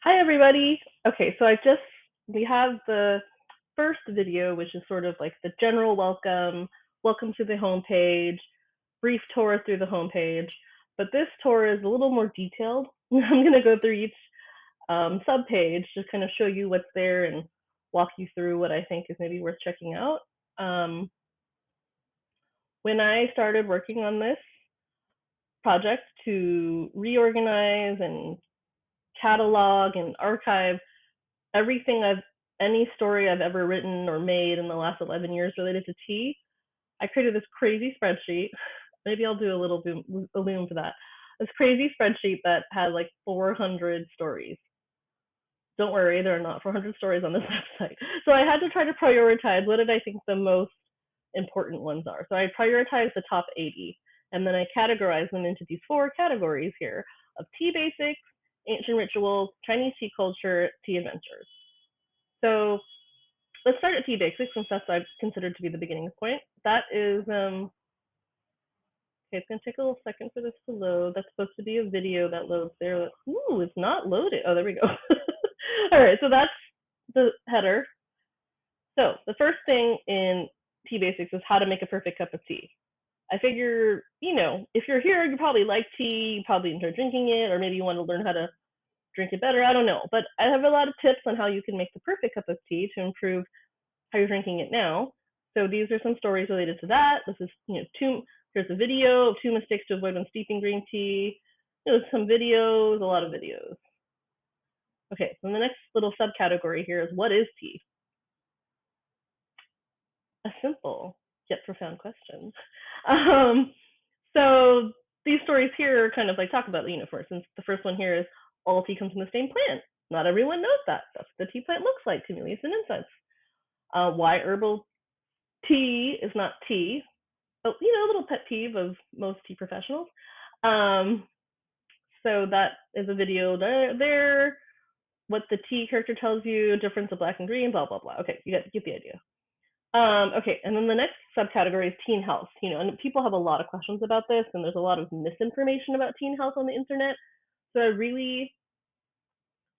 Hi everybody. Okay, so we have the first video, which is sort of like the general welcome to the homepage, brief tour through the homepage. But this tour is a little more detailed. I'm gonna go through each sub page to kind of show you what's there and walk you through what I think is maybe worth checking out. Um, when I started working on this project to reorganize and catalog and archive everything any story I've ever written or made in the last 11 years related to tea, I created this crazy spreadsheet. Maybe I'll do a little loom for that. This crazy spreadsheet that had like 400 stories. Don't worry, there are not 400 stories on this website. So I had to try to prioritize what did I think the most important ones are. So I prioritized the top 80, and then I categorized them into these four categories here of tea basics, ancient rituals, Chinese tea culture, tea adventures. So let's start at tea basics since that's what I've considered to be the beginning point. That is, okay, it's gonna take a little second for this to load. That's supposed to be a video that loads there. Ooh, it's not loaded. Oh, there we go. All right, so that's the header. So the first thing in tea basics is how to make a perfect cup of tea. I figure, if you're here, you probably like tea, you probably enjoy drinking it, or maybe you want to learn how to drink it better. I don't know, but I have a lot of tips on how you can make the perfect cup of tea to improve how you're drinking it now. So these are some stories related to that. This is, here's a video of 2 mistakes to avoid when steeping green tea. Some videos, a lot of videos. Okay, so the next little subcategory here is what is tea? A simple yet profound question. Um, so these stories here are kind of like talk about, for instance, the first one here is all tea comes from the same plant. Not everyone knows that. That's what the tea plant looks like, camellias and incense. Why herbal tea is not tea. But, a little pet peeve of most tea professionals. Um, so that is a video there. What the tea character tells you, difference of black and green, blah, blah, blah. Okay, you get the idea. Okay, and then the next subcategory is teen health. And people have a lot of questions about this, and there's a lot of misinformation about teen health on the internet. So I really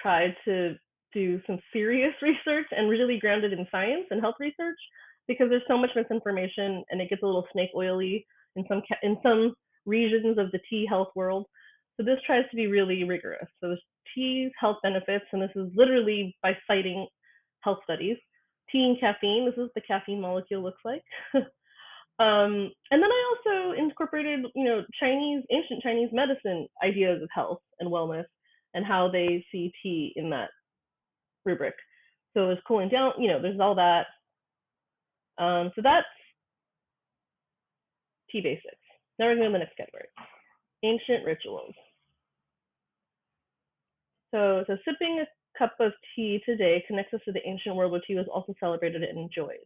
tried to do some serious research and really grounded in science and health research because there's so much misinformation and it gets a little snake oily in some regions of the tea health world. So this tries to be really rigorous. So there's tea's health benefits, and this is literally by citing health studies. Tea and caffeine. This is what the caffeine molecule looks like. And then I also incorporated, ancient Chinese medicine ideas of health and wellness and how they see tea in that rubric. So there's cooling down, there's all that. So that's tea basics. Now we're going to the next category, ancient rituals. So sipping a cup of tea today connects us to the ancient world where tea was also celebrated and enjoyed.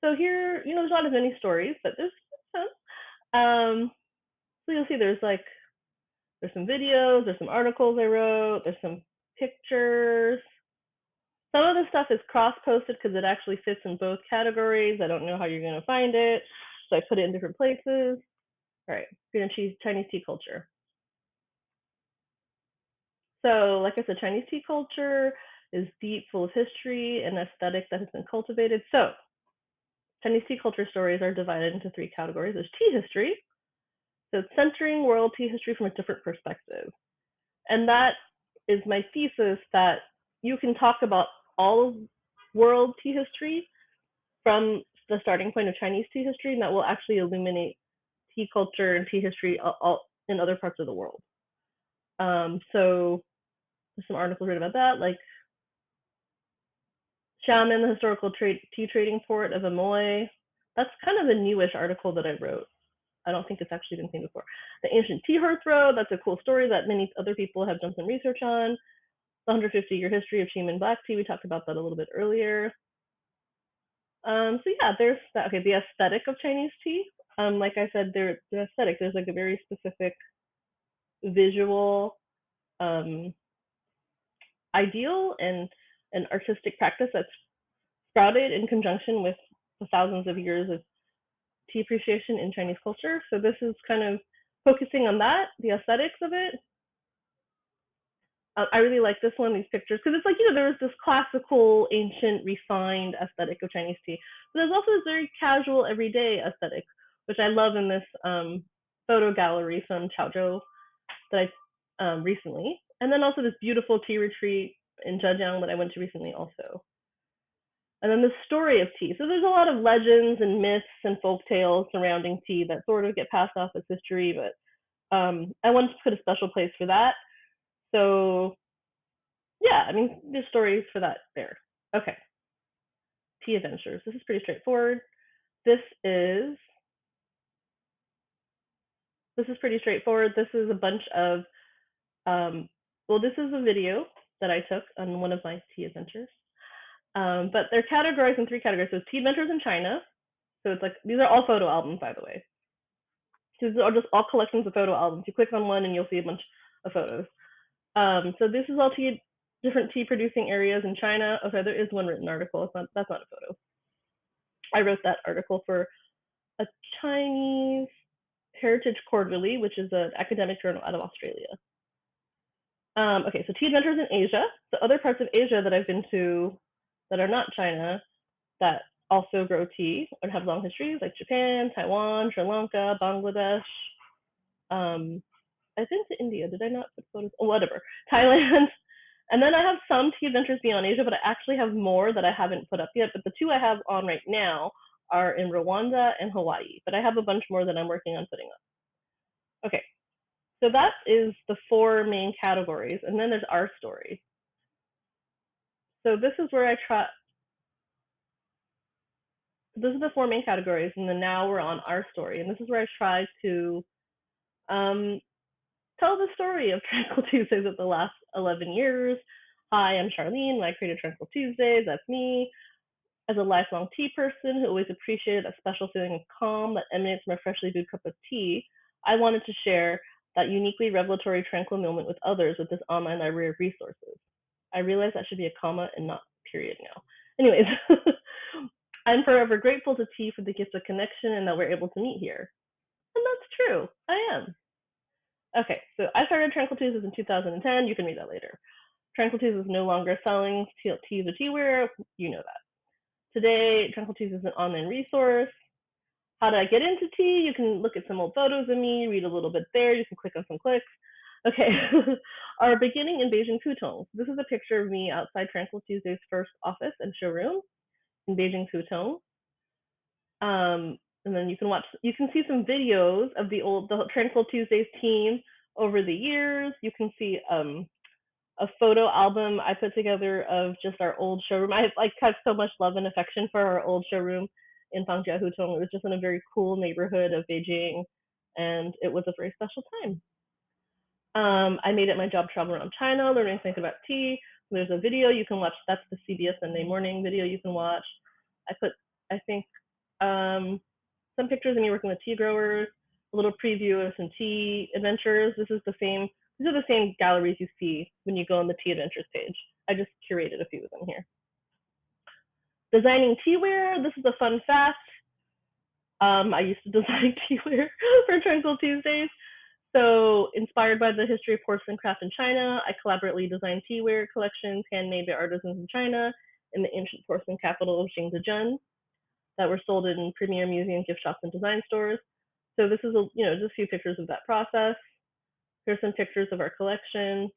So here, there's not as many stories, but there's some. So you'll see there's some videos, there's some articles I wrote, there's some pictures. Some of the stuff is cross-posted because it actually fits in both categories. I don't know how you're going to find it, so I put it in different places. All right, Chinese tea culture. So, like I said, Chinese tea culture is deep, full of history and aesthetic that has been cultivated. So, Chinese tea culture stories are divided into three categories. There's tea history, so it's centering world tea history from a different perspective. And that is my thesis that you can talk about all of world tea history from the starting point of Chinese tea history, and that will actually illuminate tea culture and tea history all in other parts of the world. So there's some articles written about that, like Xiamen, the historical tea trading port of Amoy. That's kind of a newish article that I wrote. I don't think it's actually been seen before. The ancient tea hearth road, that's a cool story that many other people have done some research on. The 150-year history of Xiamen black tea, we talked about that a little bit earlier. So yeah, there's that. Okay, the aesthetic of Chinese tea. Like I said, the aesthetic, there's like a very specific visual ideal and an artistic practice that's sprouted in conjunction with the thousands of years of tea appreciation in Chinese culture. So this is kind of focusing on that, the aesthetics of it. I really like this one, these pictures, because it's like, there's this classical, ancient, refined aesthetic of Chinese tea, but there's also this very casual, everyday aesthetic, which I love in this photo gallery from Chaozhou that I recently, and then also this beautiful tea retreat in Zhejiang that I went to recently also. And then the story of tea. So there's a lot of legends and myths and folk tales surrounding tea that sort of get passed off as history, but I wanted to put a special place for that. So yeah, I mean, there's stories for that there. Okay, tea adventures. This is pretty straightforward. This is this is pretty straightforward. This is a bunch of well, this is a video that I took on one of my tea adventures. But they're categorized in three categories. So tea adventures in China. So it's like these are all photo albums, by the way. These are just all collections of photo albums. You click on one and you'll see a bunch of photos. So this is all different tea producing areas in China. Okay, there is one written article. That's not a photo. I wrote that article for a Chinese Heritage Quarterly, which is an academic journal out of Australia. Okay, so tea adventures in Asia. So other parts of Asia that I've been to that are not China that also grow tea and have long histories, like Japan, Taiwan, Sri Lanka, Bangladesh. I've been to India. Did I not put photos? Oh, whatever. Thailand. And then I have some tea adventures beyond Asia, but I actually have more that I haven't put up yet. But the two I have on right now are in Rwanda and Hawaii. But I have a bunch more that I'm working on putting up. Okay, so that is the four main categories. And then there's our story. So this is where I try. This is the four main categories, and then now we're on our story. And this is where I try to um, tell the story of Tranquil Tuesdays of the last 11 years. Hi, I'm Charlene. I created Tranquil Tuesdays. That's me. As a lifelong tea person who always appreciated a special feeling of calm that emanates from a freshly brewed cup of tea, I wanted to share that uniquely revelatory tranquil moment with others with this online library of resources. I realize that should be a comma and not period now. Anyways, I'm forever grateful to tea for the gift of connection and that we're able to meet here. And that's true. I am. Okay, so I started Tranquil Tuesdays in 2010. You can read that later. Tranquil Tuesdays is no longer selling teas or teaware. You know that. Today, Tranquil Tuesdays is an online resource. How did I get into tea? You can look at some old photos of me, read a little bit there. You can click on some clicks. Okay, our beginning in Beijing Hutong. This is a picture of me outside Tranquil Tuesday's first office and showroom in Beijing Hutong. And then you can see some videos of the Tranquil Tuesdays team over the years. You can see a photo album I put together of just our old showroom. I have so much love and affection for our old showroom in Fangjia Hutong. It was just in a very cool neighborhood of Beijing, and it was a very special time. I made it my job to travel around China, learning things about tea. There's a video you can watch. That's the CBS Sunday Morning video you can watch. I put, I think, some pictures of me working with tea growers, a little preview of some tea adventures. These are the same galleries you see when you go on the tea adventures page. I just curated a few of them here. Designing teaware. This is a fun fact. I used to design teaware for Tranquil Tuesdays. So, inspired by the history of porcelain craft in China, I collaboratively designed teaware collections handmade by artisans in China in the ancient porcelain capital of Jingzhezhen that were sold in premier museum gift shops and design stores. So this is just a few pictures of that process. Here's some pictures of our collection.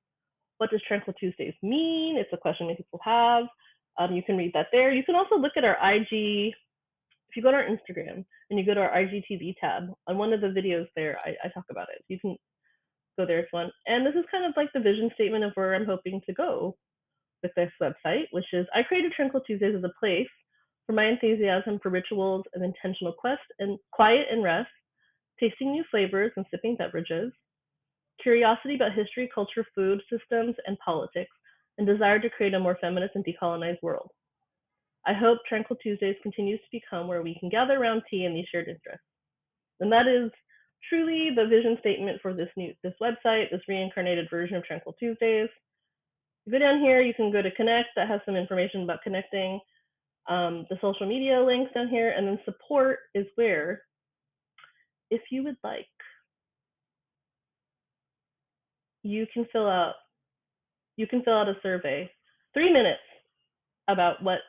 What does Tranquil Tuesdays mean? It's a question many people have. You can read that there. You can also look at our IG. If you go to our Instagram and you go to our IGTV tab, on one of the videos there, I talk about it. You can go there if you want. And this is kind of like the vision statement of where I'm hoping to go with this website, which is I created Tranquil Tuesdays as a place for my enthusiasm for rituals of intentional quest and quiet and rest, tasting new flavors and sipping beverages, curiosity about history, culture, food, systems, and politics, and desire to create a more feminist and decolonized world. I hope Tranquil Tuesdays continues to become where we can gather around tea and these shared interests. And that is truly the vision statement for this website, this reincarnated version of Tranquil Tuesdays. You go down here, you can go to Connect, that has some information about connecting, the social media links down here, and then support is where, if you would like, you can fill out you can fill out a survey, 3 minutes, about what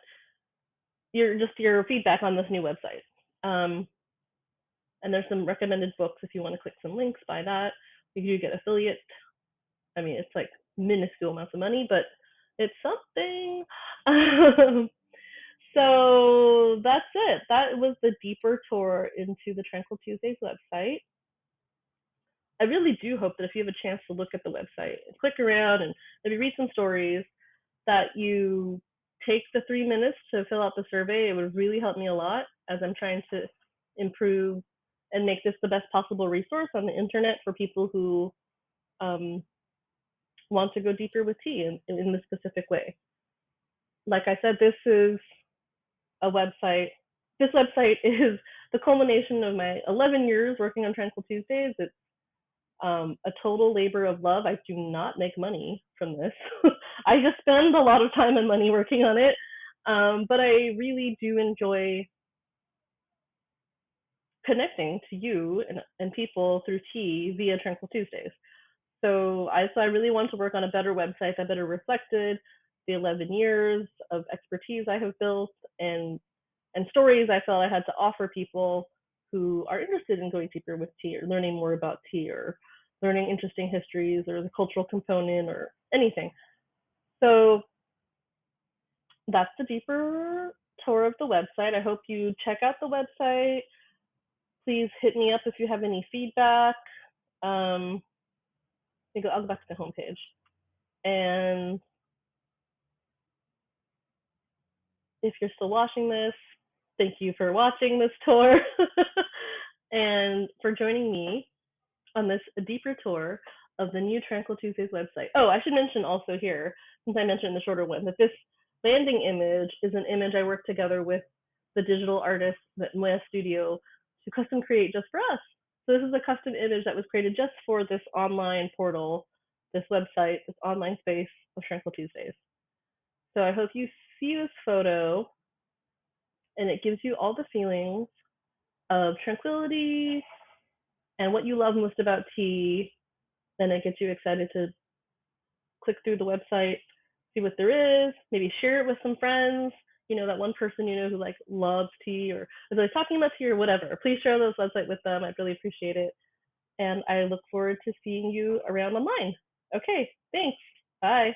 your feedback on this new website. Um, and there's some recommended books if you want to click some links, buy that. If you get affiliate, I mean, it's like minuscule amounts of money, but it's something. So that's it. That was the deeper tour into the Tranquil Tuesdays website. I really do hope that if you have a chance to look at the website and click around and maybe read some stories, that you take the 3 minutes to fill out the survey. It would really help me a lot as I'm trying to improve and make this the best possible resource on the internet for people who um, want to go deeper with tea in this specific way. Like I said, this is a website. This website is the culmination of my 11 years working on Tranquil Tuesdays. It's a total labor of love. I do not make money from this. I just spend a lot of time and money working on it. But I really do enjoy connecting to you and people through tea via Tranquil Tuesdays. So I really want to work on a better website that better reflected the 11 years of expertise I have built and stories I felt I had to offer people who are interested in going deeper with tea or learning more about tea or learning interesting histories or the cultural component or anything. So that's the deeper tour of the website. I hope you check out the website. Please hit me up if you have any feedback. Um, I'll go back to the homepage. And if you're still watching this, thank you for watching this tour and for joining me on this deeper tour of the new Tranquil Tuesdays website. Oh, I should mention also here, since I mentioned the shorter one, that this landing image is an image I worked together with the digital artist at Moya Studio to custom create just for us. So this is a custom image that was created just for this online portal, this website, this online space of Tranquil Tuesdays. So I hope you see this photo and it gives you all the feelings of tranquility and what you love most about tea. Then it gets you excited to click through the website, see what there is, maybe share it with some friends. You know, that one person you know who like loves tea or is like talking about tea or whatever. Please share this website with them. I'd really appreciate it. And I look forward to seeing you around online. Okay, thanks. Bye.